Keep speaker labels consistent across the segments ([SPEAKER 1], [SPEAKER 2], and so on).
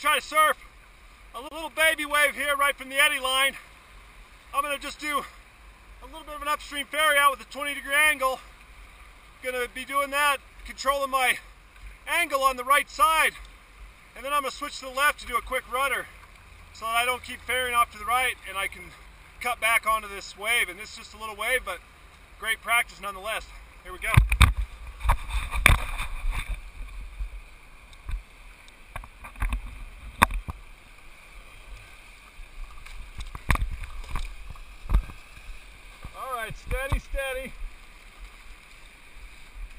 [SPEAKER 1] try to surf a little baby wave here right from the eddy line. I'm going to just do a little bit of an upstream ferry out with a 20-degree angle. Going to be doing that, controlling my angle on the right side. And then I'm going to switch to the left to do a quick rudder so that I don't keep ferrying off to the right and I can cut back onto this wave. And this is just a little wave, but great practice nonetheless. Here we go. All right, steady, steady.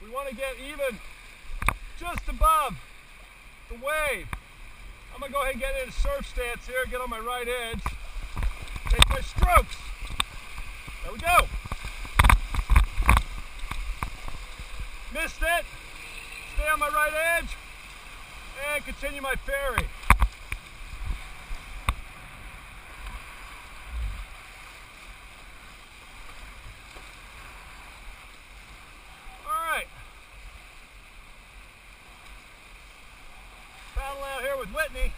[SPEAKER 1] We want to get even just above the wave. I'm going to go ahead and get into surf stance here, get on my right edge, take my strokes. There we go. Missed it. Stay on my right edge and continue my ferry. Paddle out here with Whitney.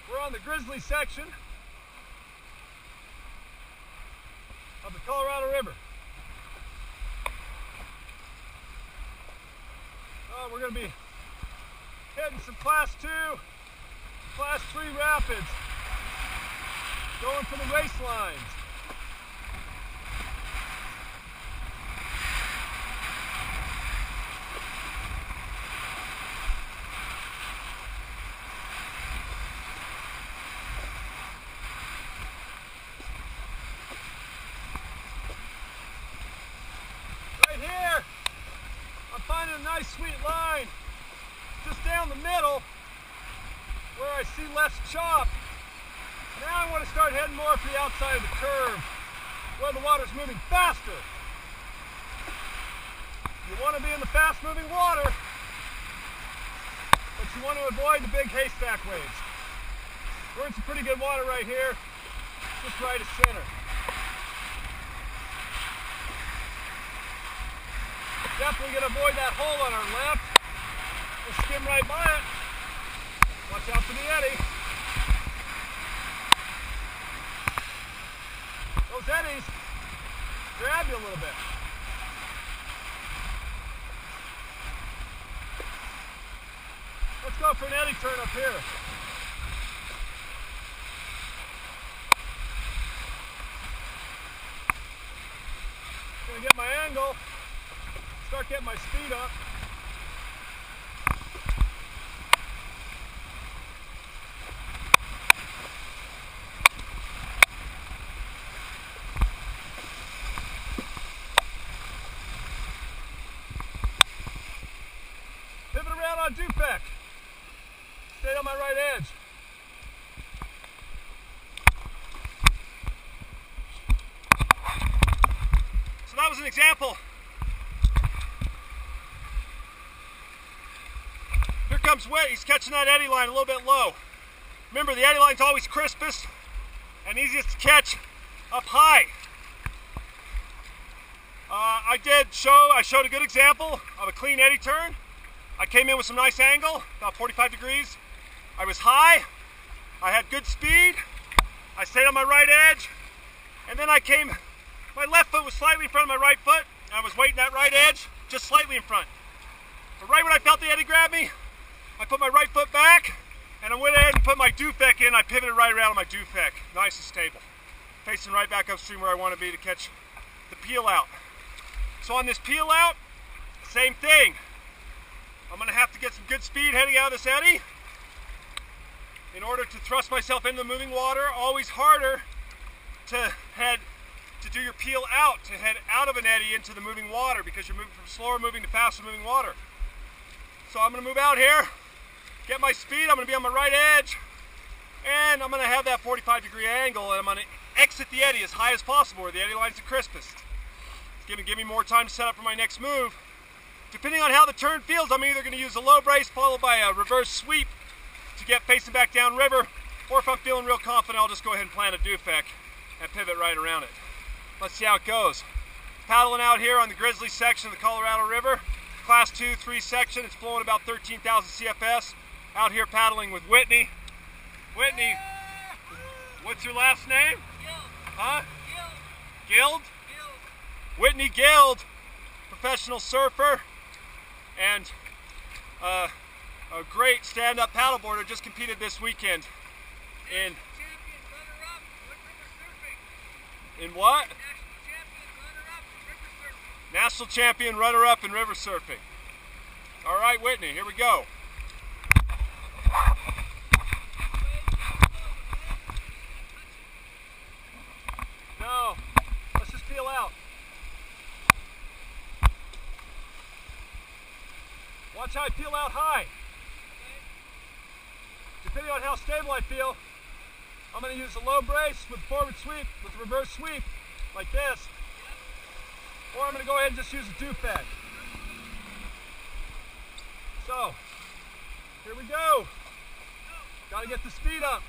[SPEAKER 1] We're on the grizzly section of the Colorado River. We're going to be hitting some class 2, class 3 rapids, going for the race lines. Finding a nice sweet line just down the middle where I see less chop. Now I want to start heading more for the outside of the curve where the water's moving faster. You want to be in the fast moving water, but you want to avoid the big haystack waves. We're in some pretty good water right here, just right of center. Definitely going to avoid that hole on our left. We'll skim right by it. Watch out for the eddy. Those eddies grab you a little bit. Let's go for an eddy turn up here. Gonna get my angle. Start getting my speed up. Pivot around on Dupek. Stay on my right edge. So that was an example. Comes wet, he's catching that eddy line a little bit low. Remember, the eddy line's always crispest and easiest to catch up high. I showed a good example of a clean eddy turn. I came in with some nice angle, about 45 degrees. I was high, I had good speed, I stayed on my right edge, and then my left foot was slightly in front of my right foot, and I was weighting that right edge just slightly in front. But right when I felt the eddy grab me, I put my right foot back, and I went ahead and put my Dupek in. I pivoted right around on my Dupek, nice and stable. Facing right back upstream where I want to be to catch the peel out. So on this peel out, same thing. I'm going to have to get some good speed heading out of this eddy in order to thrust myself into the moving water. Always harder to do your peel out, to head out of an eddy into the moving water because you're moving from slower moving to faster moving water. So I'm going to move out here, get my speed, I'm going to be on my right edge, and I'm going to have that 45-degree angle, and I'm going to exit the eddy as high as possible where the eddy line's the crispest. It's going to give me more time to set up for my next move. Depending on how the turn feels, I'm either going to use a low brace followed by a reverse sweep to get facing back down river, or if I'm feeling real confident, I'll just go ahead and plant a Dupek and pivot right around it. Let's see how it goes. Paddling out here on the grizzly section of the Colorado River. Class 2, 3 section, it's flowing about 13,000 CFS. Out here paddling with Whitney. Whitney, what's your last name?
[SPEAKER 2] Guild.
[SPEAKER 1] Huh?
[SPEAKER 2] Guild.
[SPEAKER 1] Guild? Whitney Guild, professional surfer and a great stand-up paddleboarder, just competed this weekend in what? National champion runner-up in river surfing. All right, Whitney, here we go. No, let's just peel out. Watch how I peel out high. Depending on how stable I feel, I'm going to use a low brace with forward sweep, with reverse sweep, like this. Or I'm going to go ahead and just use a do-fed. So, here we go. Got to get the speed up.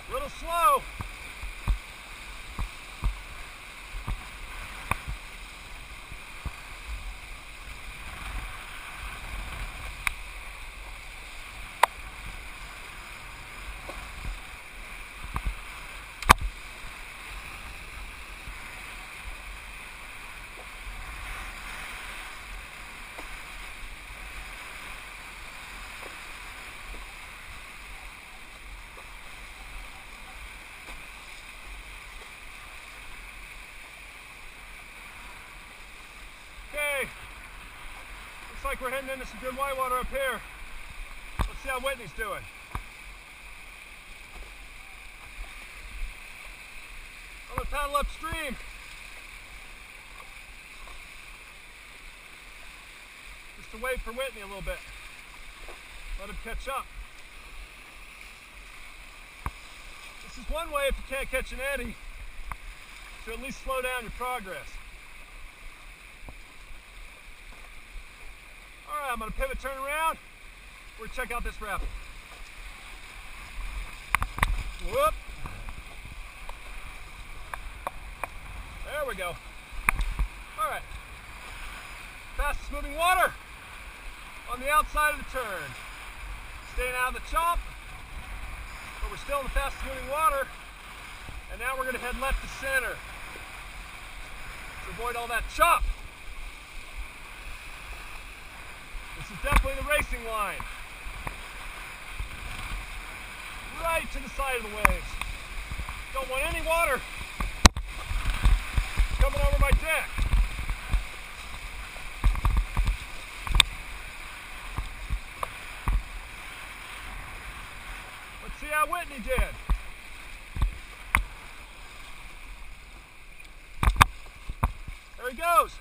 [SPEAKER 1] A little slow. Okay, looks like we're heading into some good whitewater up here. Let's see how Whitney's doing. I'm going to paddle upstream. Just to wait for Whitney a little bit. Let him catch up. This is one way, if you can't catch an eddy, to at least slow down your progress. Alright, I'm going to pivot, turn around. We're going to check out this rapid. Whoop. There we go. Alright. Fastest moving water on the outside of the turn. Staying out of the chop, but we're still in the fastest moving water. And now we're going to head left to center to avoid all that chop. This is definitely the racing line. Right to the side of the waves. Don't want any water coming over my deck. Let's see how Whitney did. There he goes.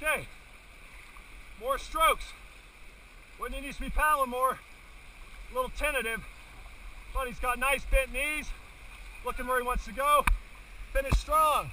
[SPEAKER 1] Okay. More strokes. Whitney needs to be paddling more. A little tentative, but he's got nice bent knees. Looking where he wants to go. Finish strong.